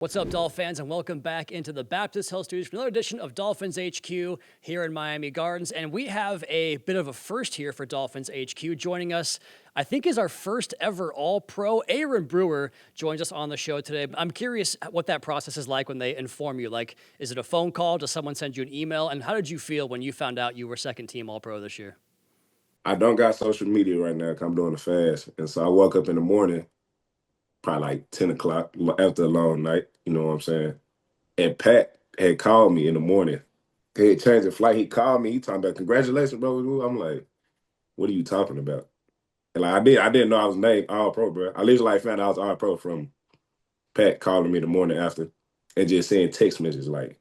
What's up, Dolphin fans, and welcome back into the Baptist Hill Studios for another edition of Dolphins HQ here in Miami Gardens. And we have a bit of a first here for Dolphins HQ. Joining us, I think, is our first ever All-Pro. Aaron Brewer joins us on the show today. I'm curious what that process is like when they inform you. Like, is it a phone call? Does someone send you an email? And how did you feel when you found out you were second team All-Pro this year? I don't got social media right now 'cause I'm doing a fast. And so I woke up in the morning, probably like 10 o'clock after a long night, you know what I'm saying? And Pat had called me in the morning. He had changed the flight. He called me. He talking about, congratulations, bro. I'm like, what are you talking about? And like I didn't know I was named All Pro, bro. I literally like found out I was All Pro from Pat calling me the morning after and just saying text messages like,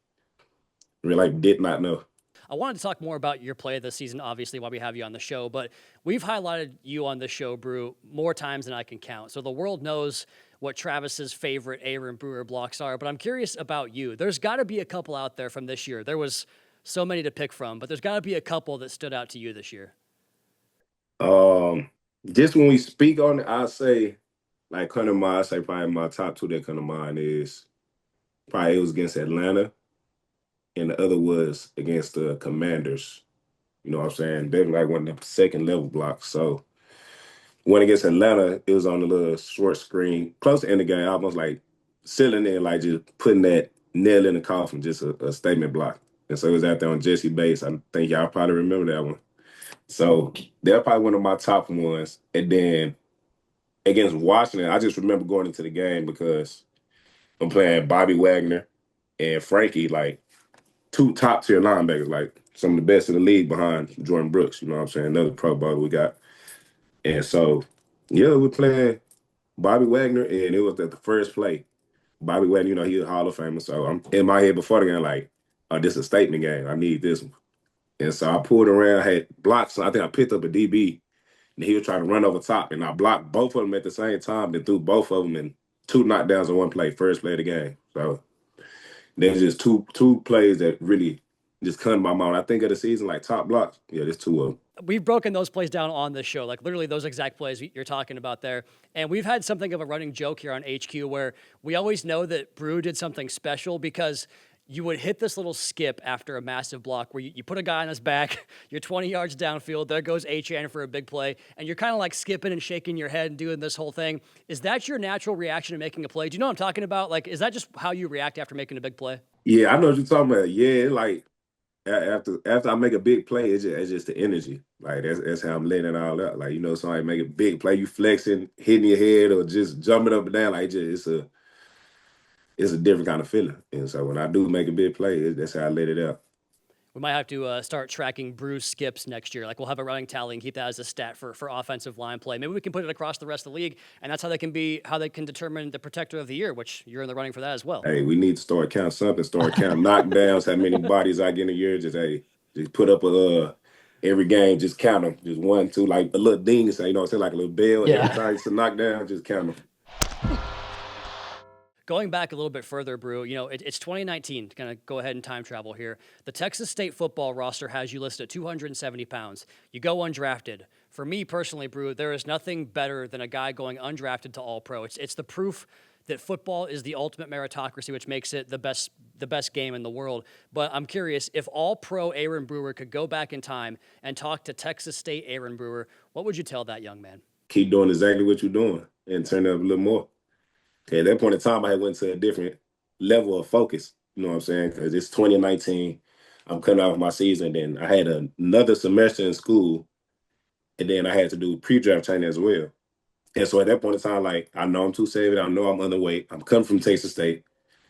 really like did not know. I wanted to talk more about your play this season, obviously, while we have you on the show, but we've highlighted you on the show, Brew, more times than I can count. So the world knows what Travis's favorite Aaron Brewer blocks are, but I'm curious about you. There's got to be a couple out there from this year. There was so many to pick from, but there's got to be a couple that stood out to you this year. Just when we speak on it, I say like come to mind, I say probably my top two that come to mind is probably it was against Atlanta and the other was against the Commanders. You know what I'm saying? They were like one of the second level blocks. So when against Atlanta, it was on a little short screen, close to the end of the game, almost like sealing in, like just putting that nail in the coffin, just a statement block. And so it was out there on Jesse Bates. I think y'all probably remember that one. So they're probably one of my top ones. And then against Washington, I just remember going into the game because I'm playing Bobby Wagner and Frankie, like two top tier linebackers, like some of the best in the league behind Jordyn Brooks. You know what I'm saying? Another Pro Bowler we got. And so, yeah, we're playing Bobby Wagner, and it was at the first play. Bobby Wagner, you know, he's a Hall of Famer. So I'm in my head before the game, like, oh, this is a statement game. I need this one. And so I pulled around, had blocks. So I think I picked up a DB, and he was trying to run over top. And I blocked both of them at the same time, then threw both of them in two knockdowns in one play, first play of the game. So there's just two plays that really just come to my mind. I think of the season, like top blocks. Yeah, there's two of them. We've broken those plays down on the show, like literally those exact plays you're talking about there. And we've had something of a running joke here on HQ where we always know that Brew did something special because you would hit this little skip after a massive block where you put a guy on his back, you're 20 yards downfield, there goes HN for a big play, and you're kind of like skipping and shaking your head and doing this whole thing. Is that your natural reaction to making a play? Do you know what I'm talking about? Like, is that just how you react after making a big play? Yeah, I know what you're talking about. Yeah, like after I make a big play, it's just the energy. Like that's how I'm letting it all out. Like somebody make a big play, you flexing, hitting your head, or just jumping up and down. Like it's a different kind of feeling. And so when I do make a big play, that's how I let it out. We might have to start tracking Brew's skips next year. Like we'll have a running tally and keep that as a stat for offensive line play. Maybe we can put it across the rest of the league, and that's how they can determine the protector of the year, which you're in the running for that as well. Hey, we need to start counting something. Start counting knockdowns. How many bodies I get in a year? Just put up every game. Just count them. Just one, two, like a little ding. So what I'm saying, like a little bell. Yeah. Every time it's a knockdown, just count them. Going back a little bit further, Brew, it's 2019. Going to go ahead and time travel here. The Texas State football roster has you listed at 270 pounds. You go undrafted. For me personally, Brew, there is nothing better than a guy going undrafted to All-Pro. It's the proof that football is the ultimate meritocracy, which makes it the best game in the world. But I'm curious, if All-Pro Aaron Brewer could go back in time and talk to Texas State Aaron Brewer, what would you tell that young man? Keep doing exactly what you're doing and turn it up a little more. At that point in time, I had went to a different level of focus. You know what I'm saying? Because it's 2019. I'm coming out of my season. Then I had another semester in school. And then I had to do pre-draft training as well. And so at that point in time, like, I know I'm too savvy. I know I'm underweight. I'm coming from Texas State.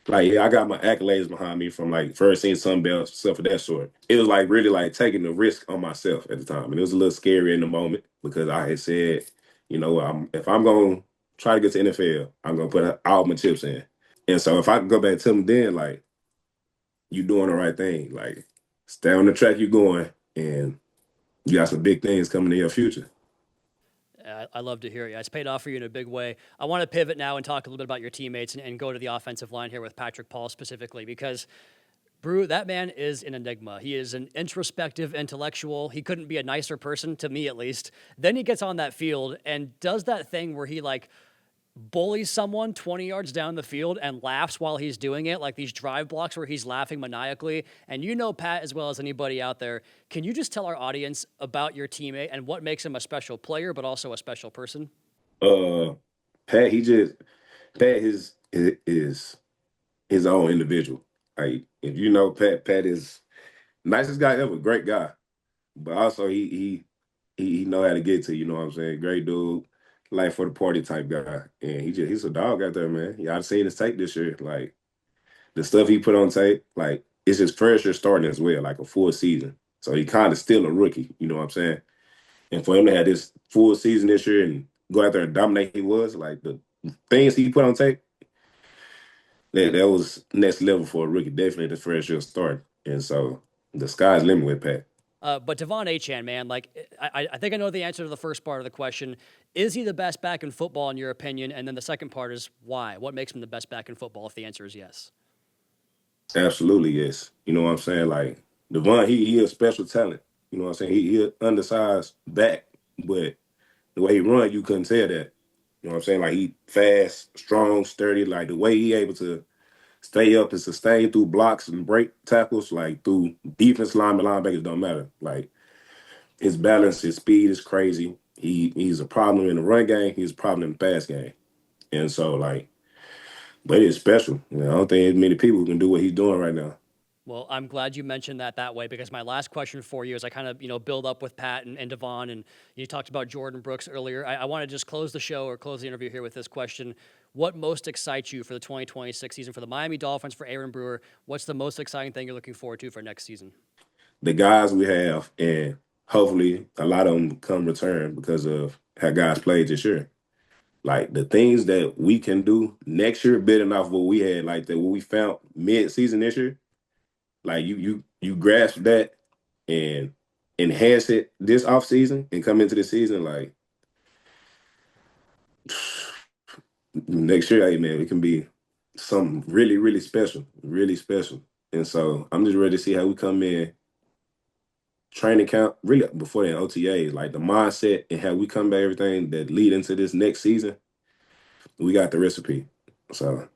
Like, yeah, I got my accolades behind me from, like, first seeing Sun Belt, stuff of that sort. It was, like, really, like, taking the risk on myself at the time. And it was a little scary in the moment because I had said, if I'm going to try to get to NFL, I'm going to put all my chips in. And so if I can go back to them then, like, you doing the right thing. Like, stay on the track you're going, and you got some big things coming in your future. I love to hear it. It's paid off for you in a big way. I want to pivot now and talk a little bit about your teammates and go to the offensive line here with Patrick Paul specifically because, Brew, that man is an enigma. He is an introspective intellectual. He couldn't be a nicer person, to me at least. Then he gets on that field and does that thing where he, like, bullies someone 20 yards down the field and laughs while he's doing it, like these drive blocks where he's laughing maniacally. And you know Pat as well as anybody out there. Can you just tell our audience about your teammate and what makes him a special player, but also a special person? Uh, Pat, is his own individual. Like if you know Pat is nicest guy ever, great guy. But also he know how to get to you. You know what I'm saying? Great dude, life for the party type guy, and he's a dog out there, man. Y'all seen his tape this year, like the stuff he put on tape. Like it's his first year starting as well, like a full season. So he kind of still a rookie. You know what I'm saying? And for him to have this full season this year and go out there and dominate, he was like the things he put on tape. That was next level for a rookie. Definitely the first year start, and so the sky's limit with Pat. But Devon Achane, man, like I think I know the answer to the first part of the question. Is he the best back in football in your opinion? And then the second part is why? What makes him the best back in football if the answer is yes? Absolutely, yes. You know what I'm saying? Like Devon, he a special talent. You know what I'm saying? He a undersized back, but the way he run, you couldn't tell that. You know what I'm saying? Like he fast, strong, sturdy. Like the way he able to stay up and sustain through blocks and break tackles, like through defense linemen, linebackers don't matter. Like his balance, his speed is crazy. He's a problem in the run game. He's a problem in the pass game. And so like, but it's special. You know, I don't think there's many people who can do what he's doing right now. Well, I'm glad you mentioned that way because my last question for you is I kind of, build up with Pat and Devon, and you talked about Jordyn Brooks earlier. I want to just close the show or close the interview here with this question. What most excites you for the 2026 season for the Miami Dolphins, for Aaron Brewer? What's the most exciting thing you're looking forward to for next season? The guys we have, and hopefully a lot of them come return because of how guys played this year. Like the things that we can do next year, bidding off what we had, like that what we found mid-season this year. Like you grasp that and enhance it this offseason and come into the season like next year, hey man, it can be something really, really special, really special. And so I'm just ready to see how we come in training camp, really before that OTA, like the mindset and how we come back, everything that lead into this next season. We got the recipe. So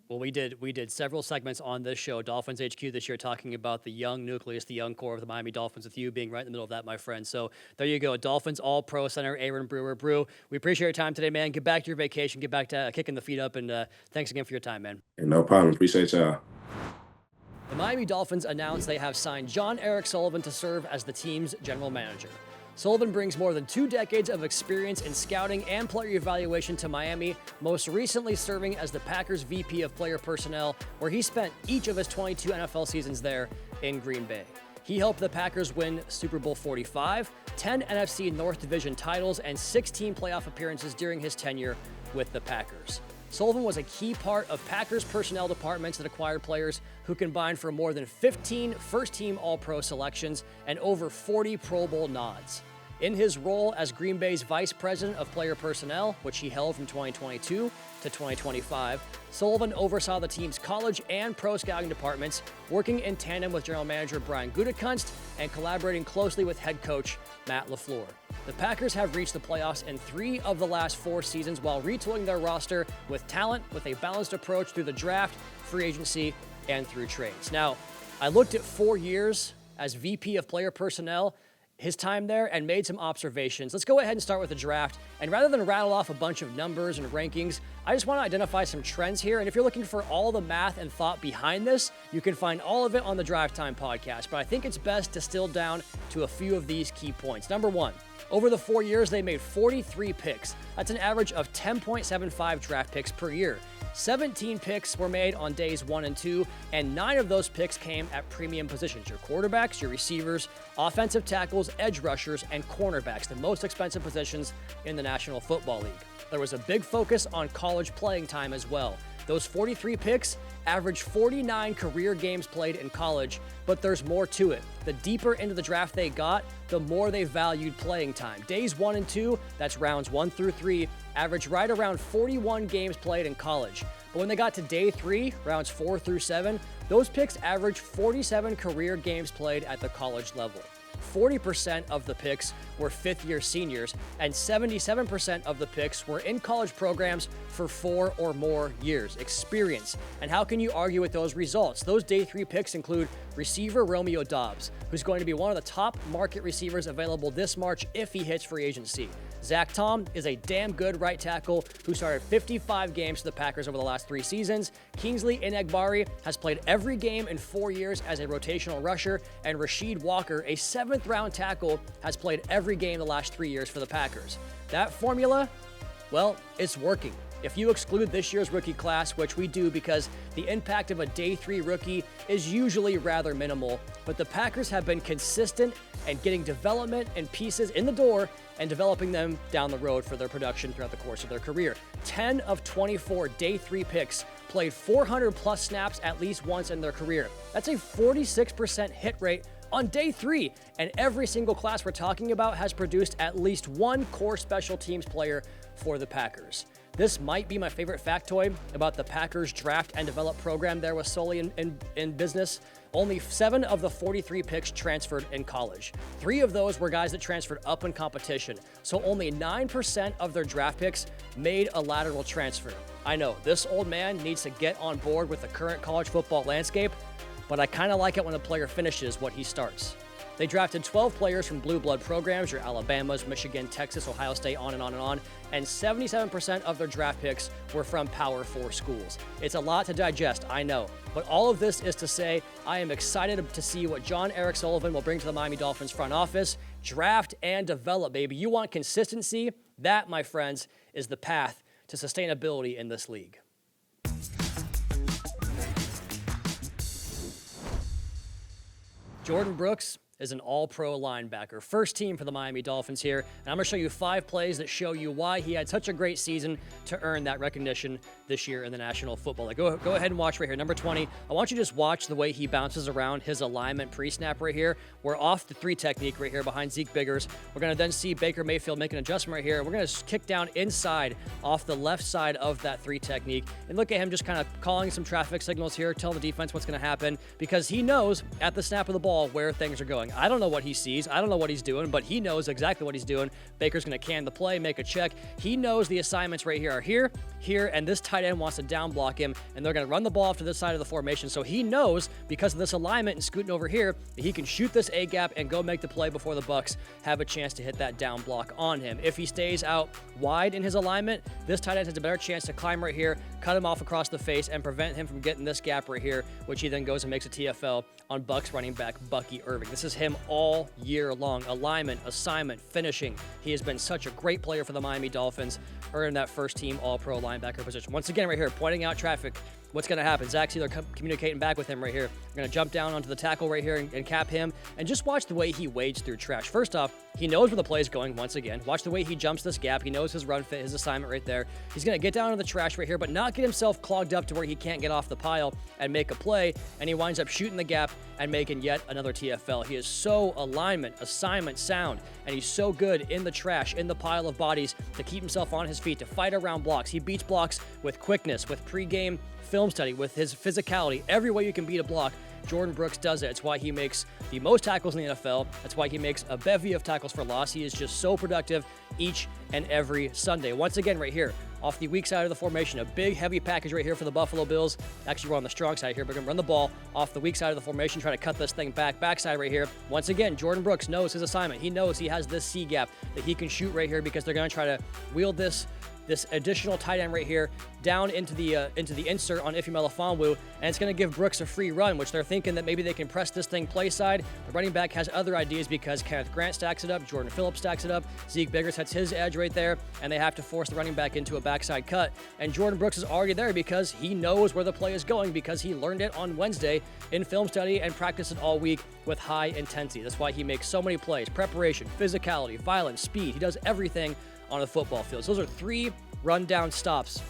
Well, we did several segments on this show, Dolphins HQ this year, talking about the young nucleus, the young core of the Miami Dolphins, with you being right in the middle of that, my friend. So there you go, Dolphins All-Pro Center, Aaron Brewer. Brew, we appreciate your time today, man. Get back to your vacation, get back to kicking the feet up, and thanks again for your time, man. no problem. Appreciate y'all. The Miami Dolphins announced they have signed Jon-Eric Sullivan to serve as the team's general manager. Sullivan brings more than 2 decades of experience in scouting and player evaluation to Miami, most recently serving as the Packers VP of Player Personnel, where he spent each of his 22 NFL seasons there in Green Bay. He helped the Packers win Super Bowl 45, 10 NFC North Division titles, and 16 playoff appearances during his tenure with the Packers. Sullivan was a key part of Packers personnel departments that acquired players who combined for more than 15 first-team All-Pro selections and over 40 Pro Bowl nods. In his role as Green Bay's Vice President of Player Personnel, which he held from 2022 to 2025, Sullivan oversaw the team's college and pro scouting departments, working in tandem with General Manager Brian Gutekunst and collaborating closely with head coach Matt LaFleur. The Packers have reached the playoffs in 3 of the last 4 seasons while retooling their roster with talent with a balanced approach through the draft, free agency, and through trades. Now, I looked at 4 years as VP of Player Personnel, his time there, and made some observations. Let's go ahead and start with the draft. And rather than rattle off a bunch of numbers and rankings, I just want to identify some trends here. And if you're looking for all the math and thought behind this, you can find all of it on the Drive Time podcast. But I think it's best distilled down to a few of these key points. Number 1, over the 4 years, they made 43 picks. That's an average of 10.75 draft picks per year. 17 picks were made on days 1 and 2, and 9 of those picks came at premium positions: your quarterbacks, your receivers, offensive tackles, edge rushers, and cornerbacks, the most expensive positions in the National Football League. There was a big focus on college playing time as well. Those 43 picks averaged 49 career games played in college, but there's more to it. The deeper into the draft they got, the more they valued playing time. Days 1 and 2, that's rounds 1 through 3, averaged right around 41 games played in college. But when they got to day 3, rounds 4 through 7, those picks averaged 47 career games played at the college level. 40% of the picks were fifth-year seniors, and 77% of the picks were in college programs for 4 or more years. Experience. And how can you argue with those results? Those day 3 picks include receiver Romeo Doubs, who's going to be one of the top market receivers available this March if he hits free agency. Zach Tom is a damn good right tackle who started 55 games for the Packers over the last 3 seasons. Kingsley Enagbare has played every game in 4 years as a rotational rusher, and Rasheed Walker, a 7th-round tackle, has played every game the last 3 years for the Packers. That formula, well, it's working. If you exclude this year's rookie class, which we do because the impact of a day 3 rookie is usually rather minimal, but the Packers have been consistent and getting development and pieces in the door and developing them down the road for their production throughout the course of their career. 10 of 24 day 3 picks played 400 plus snaps at least once in their career. That's a 46% hit rate on day 3, and every single class we're talking about has produced at least one core special teams player for the Packers. This might be my favorite factoid about the Packers draft and develop program there was solely in business. Only 7 of the 43 picks transferred in college. 3 of those were guys that transferred up in competition. So only 9% of their draft picks made a lateral transfer. I know, this old man needs to get on board with the current college football landscape, but I kind of like it when a player finishes what he starts. They drafted 12 players from blue blood programs, your Alabamas, Michigan, Texas, Ohio State, on and on and on, and 77% of their draft picks were from Power 4 schools. It's a lot to digest, I know, but all of this is to say I am excited to see what Jon-Eric Sullivan will bring to the Miami Dolphins front office. Draft and develop, baby. You want consistency? That, my friends, is the path to sustainability in this league. Jordyn Brooks is an all-pro linebacker. First team for the Miami Dolphins here, and I'm going to show you 5 plays that show you why he had such a great season to earn that recognition this year in the National Football League. Go ahead and watch right here. Number 20, I want you to just watch the way he bounces around his alignment pre-snap right here. We're off the 3 technique right here behind Zeke Biggers. We're going to then see Baker Mayfield make an adjustment right here. We're going to kick down inside off the left side of that 3 technique, and look at him just kind of calling some traffic signals here, tell the defense what's going to happen, because he knows at the snap of the ball where things are going. I don't know what he sees. I don't know what he's doing, but he knows exactly what he's doing. Baker's going to can the play, make a check. He knows the assignments right here are here, here, and this tight end wants to down block him, and they're going to run the ball off to this side of the formation. So he knows, because of this alignment and scooting over here, that he can shoot this A-gap and go make the play before the Bucs have a chance to hit that down block on him. If he stays out wide in his alignment, this tight end has a better chance to climb right here, cut him off across the face, and prevent him from getting this gap right here, which he then goes and makes a TFL on Bucs running back Bucky Irving. This is him all year long. Alignment, assignment, finishing. He has been such a great player for the Miami Dolphins, earning that first team all-pro linebacker position. Once again, right here, pointing out traffic. What's going to happen? Zach's either communicating back with him right here. We're going to jump down onto the tackle right here and cap him. And just watch the way he wades through trash. First off, he knows where the play is going once again. Watch the way he jumps this gap. He knows his run fit, his assignment right there. He's going to get down into the trash right here, but not get himself clogged up to where he can't get off the pile and make a play. And he winds up shooting the gap and making yet another TFL. He is so alignment, assignment sound, and he's so good in the trash, in the pile of bodies, to keep himself on his feet, to fight around blocks. He beats blocks with quickness, with pregame film study, with his physicality. Every way you can beat a block, Jordyn Brooks does it. It's why he makes the most tackles in the NFL. That's why he makes a bevy of tackles for loss. He is just so productive each and every Sunday. Once again, right here, off the weak side of the formation, a big, heavy package right here for the Buffalo Bills. Actually, we're on the strong side here, but we're going to run the ball off the weak side of the formation, try to cut this thing backside right here. Once again, Jordyn Brooks knows his assignment. He knows he has this C gap that he can shoot right here, because they're going to try to wield this additional tight end right here down into the insert on Ife Melifonwu, and it's going to give Brooks a free run, which they're thinking that maybe they can press this thing play side. The running back has other ideas, because Kenneth Grant stacks it up, Jordan Phillips stacks it up, Zeke Biggers has his edge right there, and they have to force the running back into a backside cut. And Jordyn Brooks is already there because he knows where the play is going, because he learned it on Wednesday in film study and practiced it all week with high intensity. That's why he makes so many plays: preparation, physicality, violence, speed. He does everything on a football field. So those are 3 rundown stops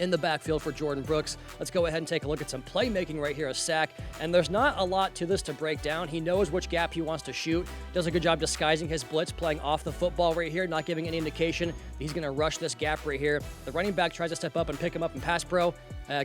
in the backfield for Jordyn Brooks. Let's go ahead and take a look at some playmaking right here, a sack. And there's not a lot to this to break down. He knows which gap he wants to shoot. Does a good job disguising his blitz, playing off the football right here, not giving any indication he's going to rush this gap right here. The running back tries to step up and pick him up in pass pro.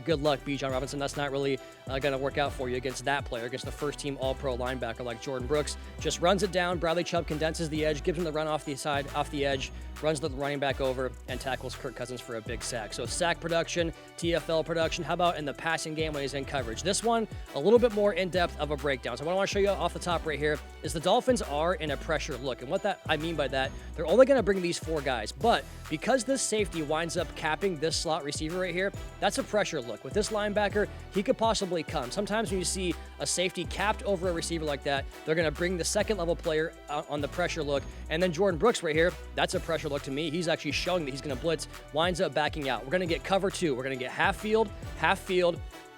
Good luck, B. John Robinson. That's not really going to work out for you against that player, against the first-team All-Pro linebacker like Jordyn Brooks. Just runs it down. Bradley Chubb condenses the edge, gives him the run off the side, off the edge, runs the running back over, and tackles Kirk Cousins for a big sack. So sack production, TFL production. How about in the passing game when he's in coverage? This one, a little bit more in-depth of a breakdown. So what I want to show you off the top right here is the Dolphins are in a pressure look. And what that I mean by that, they're only going to bring these 4 guys. But because this safety winds up capping this slot receiver right here, that's a pressure look. With this linebacker, he could possibly come. Sometimes when you see a safety capped over a receiver like that, they're going to bring the second-level player on the pressure look. And then Jordyn Brooks right here, that's a pressure look to me. He's actually showing that he's going to blitz, winds up backing out. We're going to get cover 2. We're going to get half field,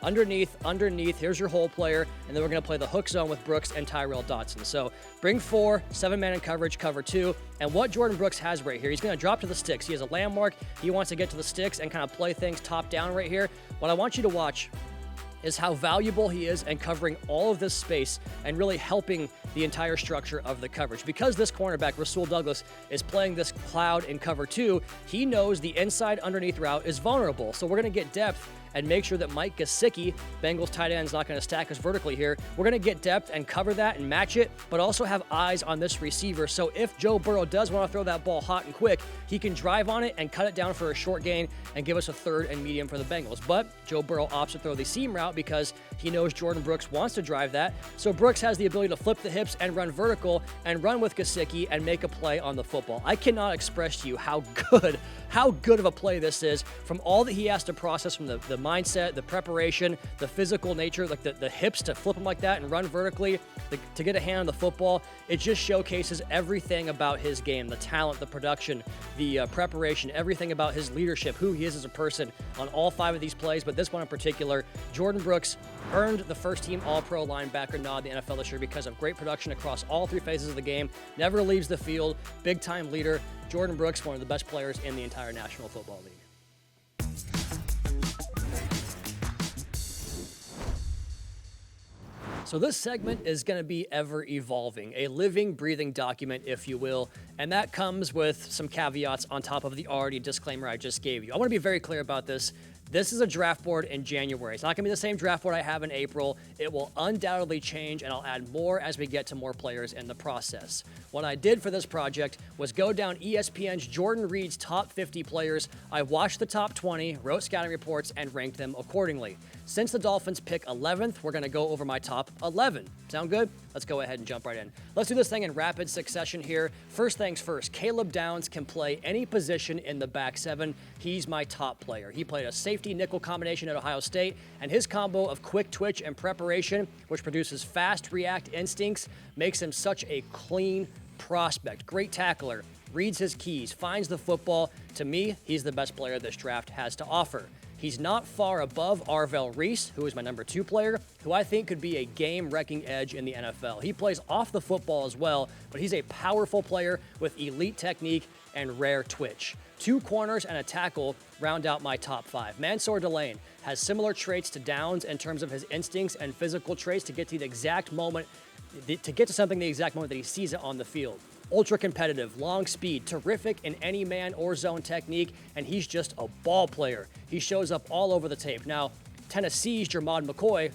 underneath. Here's your hole player, and then we're going to play the hook zone with Brooks and Tyrell Dotson. So bring 4, 7-man in coverage, cover 2. And what Jordyn Brooks has right here, he's going to drop to the sticks. He has a landmark. He wants to get to the sticks and kind of play things top down right here. What I want you to watch is how valuable he is in covering all of this space and really helping the entire structure of the coverage. Because this cornerback, Rasul Douglas, is playing this cloud in cover 2, he knows the inside underneath route is vulnerable. So we're going to get depth and make sure that Mike Gesicki, Bengals tight end, is not going to stack us vertically here. We're going to get depth and cover that and match it, but also have eyes on this receiver. So if Joe Burrow does want to throw that ball hot and quick, he can drive on it and cut it down for a short gain and give us a 3rd and medium for the Bengals. But Joe Burrow opts to throw the seam route because he knows Jordyn Brooks wants to drive that. So Brooks has the ability to flip the hips and run vertical and run with Gesicki and make a play on the football. I cannot express to you how good of a play this is, from all that he has to process, from the mindset, the preparation, the physical nature, like the hips to flip him like that and run vertically, to get a hand on the football. It just showcases everything about his game, the talent, the production, the preparation, everything about his leadership, who he is as a person on all 5 of these plays. But this one in particular, Jordyn Brooks earned the first-team All-Pro linebacker nod in the NFL this year because of great production across all 3 phases of the game, never leaves the field, big-time leader. Jordyn Brooks, one of the best players in the entire National Football League. So this segment is going to be ever evolving, a living, breathing document, if you will, and that comes with some caveats on top of the already disclaimer I just gave you. I want to be very clear about this. This is a draft board in January. It's not going to be the same draft board I have in April. It will undoubtedly change, and I'll add more as we get to more players in the process. What I did for this project was go down ESPN's Jordan Reed's top 50 players. I watched the top 20, wrote scouting reports, and ranked them accordingly. Since the Dolphins pick 11th, we're going to go over my top 11. Sound good? Let's go ahead and jump right in. Let's do this thing in rapid succession here. First things first, Caleb Downs can play any position in the back 7. He's my top player. He played a safety nickel combination at Ohio State, and his combo of quick twitch and preparation, which produces fast react instincts, makes him such a clean prospect. Great tackler, reads his keys, finds the football. To me, he's the best player this draft has to offer. He's not far above Arvell Reese, who is my number 2 player, who I think could be a game-wrecking edge in the NFL. He plays off the football as well, but he's a powerful player with elite technique and rare twitch. 2 corners and a tackle round out my top 5. Mansour Delane has similar traits to Downs in terms of his instincts and physical traits to get to the exact moment, to get to something the exact moment that he sees it on the field. Ultra competitive, long speed, terrific in any man or zone technique, and he's just a ball player. He shows up all over the tape. Now, Tennessee's Jermod McCoy,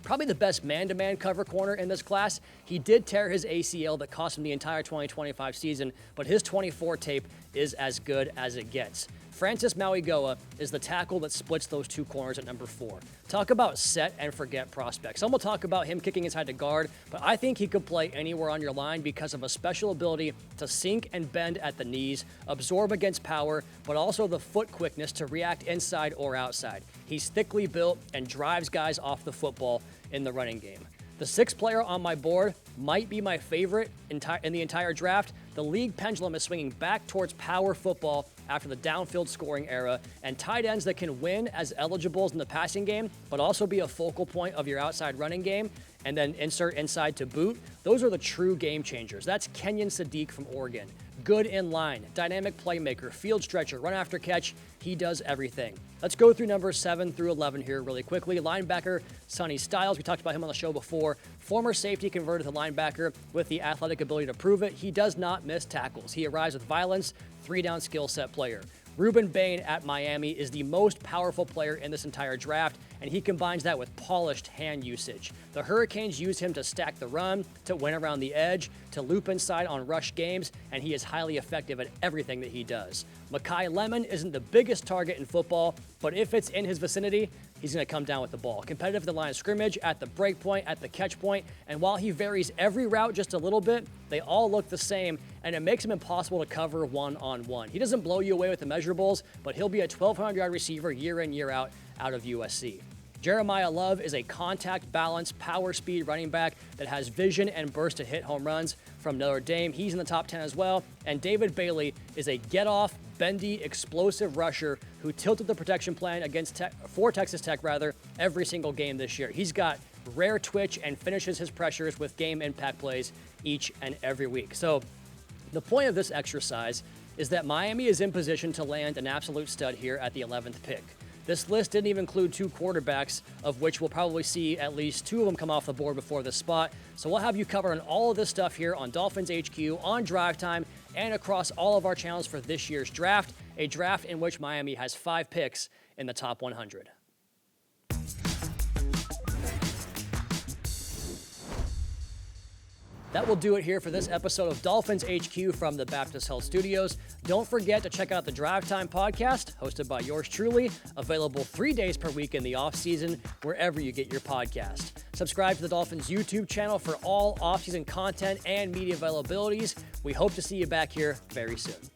probably the best man-to-man cover corner in this class. He did tear his ACL that cost him the entire 2025 season, but his 24 tape is as good as it gets. Francis Mauigoa is the tackle that splits those 2 corners at number 4. Talk about set and forget prospects. Some will talk about him kicking inside to guard, but I think he could play anywhere on your line because of a special ability to sink and bend at the knees, absorb against power, but also the foot quickness to react inside or outside. He's thickly built and drives guys off the football in the running game. The 6th player on my board might be my favorite in the entire draft. The league pendulum is swinging back towards power football after the downfield scoring era, and tight ends that can win as eligibles in the passing game, but also be a focal point of your outside running game, and then insert inside to boot. Those are the true game changers. That's Kenyon Sadiq from Oregon. Good in line, dynamic playmaker, field stretcher, run after catch. He does everything. Let's go through numbers 7 through 11 here really quickly. Linebacker, Sonny Styles. We talked about him on the show before. Former safety converted to linebacker with the athletic ability to prove it. He does not miss tackles. He arrives with violence, 3-down skill set player. Ruben Bain at Miami is the most powerful player in this entire draft, and he combines that with polished hand usage. The Hurricanes use him to stack the run, to win around the edge, to loop inside on rush games, and he is highly effective at everything that he does. Mekhi Lemon isn't the biggest target in football, but if it's in his vicinity, he's going to come down with the ball. Competitive at the line of scrimmage, at the break point, at the catch point, and while he varies every route just a little bit, they all look the same, and it makes him impossible to cover one-on-one. He doesn't blow you away with the measurables, but he'll be a 1,200-yard receiver year in, year out of USC. Jeremiah Love is a contact, balance, power speed running back that has vision and burst to hit home runs. From Notre Dame, he's in the top 10 as well. And David Bailey is a get-off, bendy, explosive rusher who tilted the protection plan for Texas Tech every single game this year. He's got rare twitch and finishes his pressures with game impact plays each and every week. So the point of this exercise is that Miami is in position to land an absolute stud here at the 11th pick. This list didn't even include 2 quarterbacks, of which we'll probably see at least 2 of them come off the board before this spot. So we'll have you covered on all of this stuff here on Dolphins HQ, on Drive Time, and across all of our channels for this year's draft, a draft in which Miami has 5 picks in the top 100. That will do it here for this episode of Dolphins HQ from the Baptist Health Studios. Don't forget to check out the Drive Time podcast, hosted by yours truly, available 3 days per week in the off-season, wherever you get your podcast. Subscribe to the Dolphins YouTube channel for all off-season content and media availabilities. We hope to see you back here very soon.